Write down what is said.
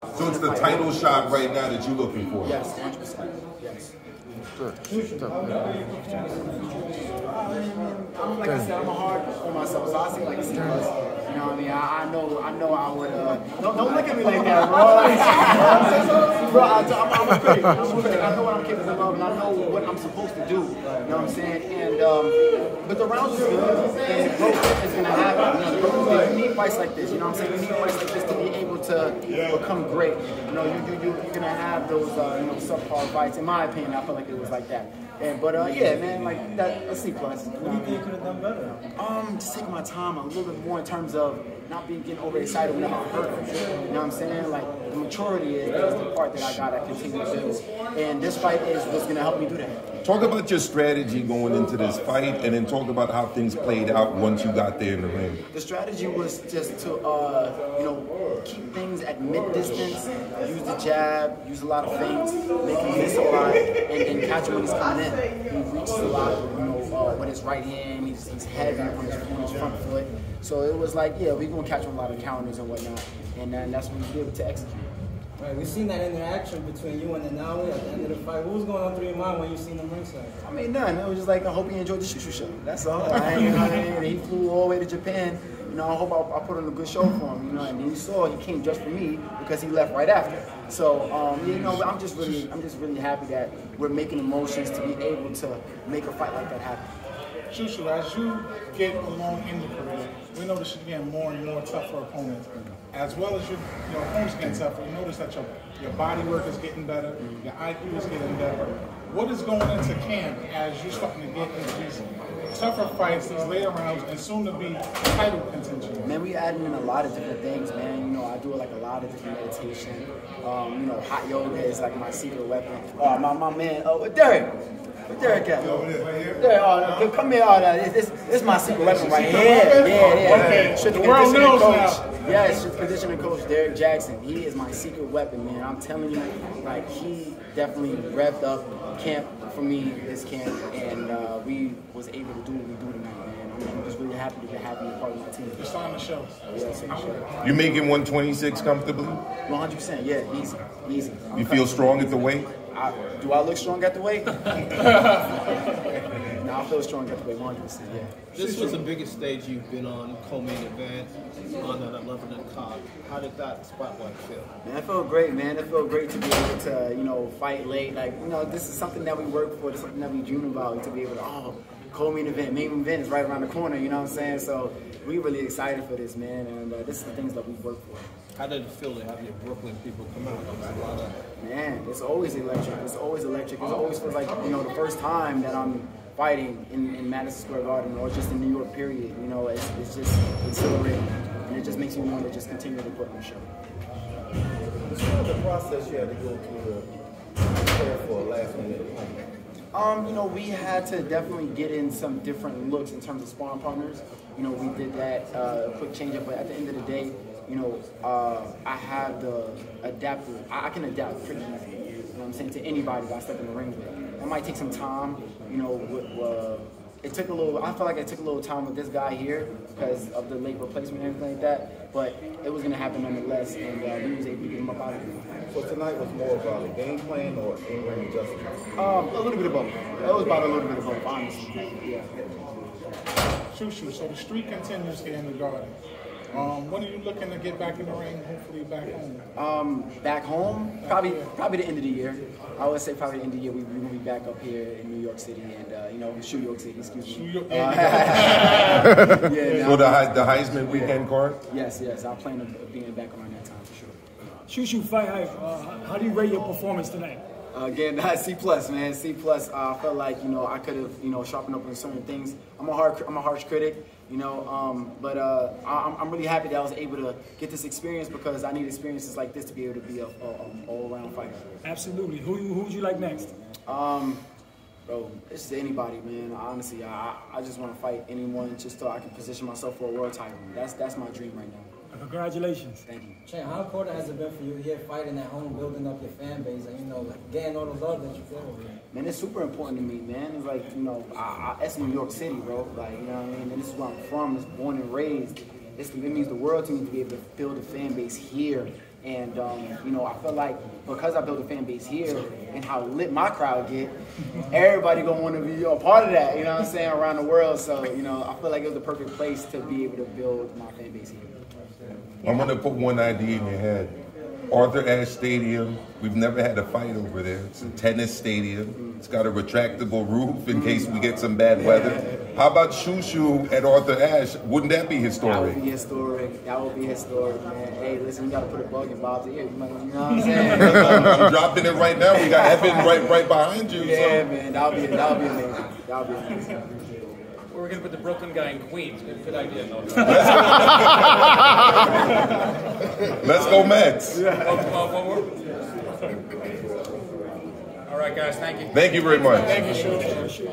So it's the title shot right now that you're looking for? Yes, 100%. Yes. Sure. Like I said, I'm a hard on myself, so I see like a C+. You know what I mean? I know I would. Don't look at me like that, bro. Bro, I'm a critic. I know what I'm capable of, and I know what I'm supposed to do. You know what I'm saying? And but the rounds is good, and growth is gonna happen. You need fights like this. You know what I'm saying? You need fights like this to be able to become great. You know, you're gonna have those subpar fights. In my opinion, I feel like it was like that. But yeah, man, like that, a C+. What do you think you could have done better? Just taking my time a little bit more in terms of not getting overexcited whenever I hurt. You know what I'm saying? Like the maturity is the part that I gotta continue to build, and this fight is what's gonna help me do that. Talk about your strategy going into this fight, and then talk about how things played out once you got there in the ring. The strategy was just to keep things at mid distance, use the jab, use a lot of feints, make him miss a lot, and catch him when he's coming in. He reaches a lot, with his right hand. He's heavy on his front foot. So it was like, yeah, we're gonna catch him a lot of counters and whatnot, and then that's what we did to execute. Right, we've seen that interaction between you and Nawi at the end of the fight. What was going on through your mind when you seen him ringside? I mean, none. It was just like, I hope he enjoyed the Shu Shu show. That's all. And he flew all the way to Japan. You know, I hope I put on a good show for him. You know, and he saw he came just for me because he left right after. So, I'm just really happy that we're making the motions to be able to make a fight like that happen. Shu Shu, as you get along in your career, we notice you're getting more and more tougher opponents. As well as your opponents getting tougher, you notice that your body work is getting better, your IQ is getting better. What is going into camp as you're starting to get into these tougher fights, these later rounds, and soon to be title contention? Man, we adding in a lot of different things, man. I do like a lot of different meditation. Hot yoga is like my secret weapon. My man, Derek. Derek, Derek, come here. This is my secret weapon right here. Yeah. Strength and conditioning coach. Yeah, strength and conditioning coach Derek Jackson. He is my secret weapon, man. I'm telling you, like he definitely revved up camp for me this camp, and we was able to do what we do tonight, man. I'm just really happy to have you part of my team. It's on the show. Yeah, You making 126 comfortably? 100%. Yeah, easy. You feel strong at the weight? Do I look strong at the weight? No, I feel strong at the weight, 100%, yeah. This was the biggest stage you've been on, co-main event, on that 11 and Cobb. How did that spotlight feel? Man, it felt great, man. It felt great to be able to, fight late. Like, this is something that we work for, this is something that we dream about, to be able to, co-main event, main event is right around the corner, you know what I'm saying? So we're really excited for this, man, and this is the things that we work for. How did it feel to have your Brooklyn people come out? Man, it's always electric. It's always electric. It always feels like, the first time that I'm fighting in Madison Square Garden or just in New York, period. It's just exhilarating. And it just makes me want to just continue to put on a show. Describe the process you had to go through to prepare for a last minute opponent. We had to definitely get in some different looks in terms of sparring partners. We did that, a quick change up, but at the end of the day, I have the adapter. I can adapt pretty easy. You know what I'm saying, to anybody that I step in the ring with. It might take some time. It took a little. I felt like it took a little time with this guy here because of the late replacement and everything like that. But it was gonna happen nonetheless, and we was able to get him up out of here. So tonight was more about a game plan or in-ring adjustments? A little bit of both. It was about a little bit of both, honestly. Yeah. Shu Shu, so the streak continues here in the Garden. When are you looking to get back in the ring, hopefully back home? Back home? Probably the end of the year. I would say probably the end of the year we're going to be back up here in New York City and, Shu York City, excuse me. So the Heisman weekend card? Yes. I plan on being back around that time for sure. Shu Shu fight hype. How do you rate your performance tonight? Again, C+, man. C+. I felt like I could have sharpened up on certain things. I'm a harsh critic, but I'm really happy that I was able to get this experience because I need experiences like this to be able to be a all-around fighter. Absolutely. Who would you like next? Bro, it's just anybody, man. Honestly, I just want to fight anyone just so I can position myself for a world title. That's my dream right now. Congratulations. Thank you. Chan, how important has it been for you here fighting at home, building up your fan base, and getting all the love that you feel over here? Man, it's super important to me, man. It's like, that's New York City, bro. Like, you know what I mean? And this is where I'm from. It's born and raised. It means the world to me to be able to build a fan base here And you know, I feel like because I built a fan base here and how lit my crowd get, everybody gonna want to be a part of that. You know what I'm saying, around the world. So you know, I feel like it was the perfect place to be able to build my fan base here. I'm gonna put one idea in your head. Arthur Ashe Stadium, we've never had a fight over there. It's a tennis stadium. It's got a retractable roof in case we get some bad weather. How about Shu Shu at Arthur Ashe? Wouldn't that be historic? That would be historic. That would be historic, man. Hey, listen, we gotta put a bug in Bob's ear. You know what I'm saying? I'm dropping it right now. We got Evan right behind you. Yeah, so. man. That would be amazing. That would be amazing. We're going to put the Brooklyn guy in Queens. Good idea. No. Let's go Mets. One more. All right, guys. Thank you. Thank you very much. Thank you, Shu.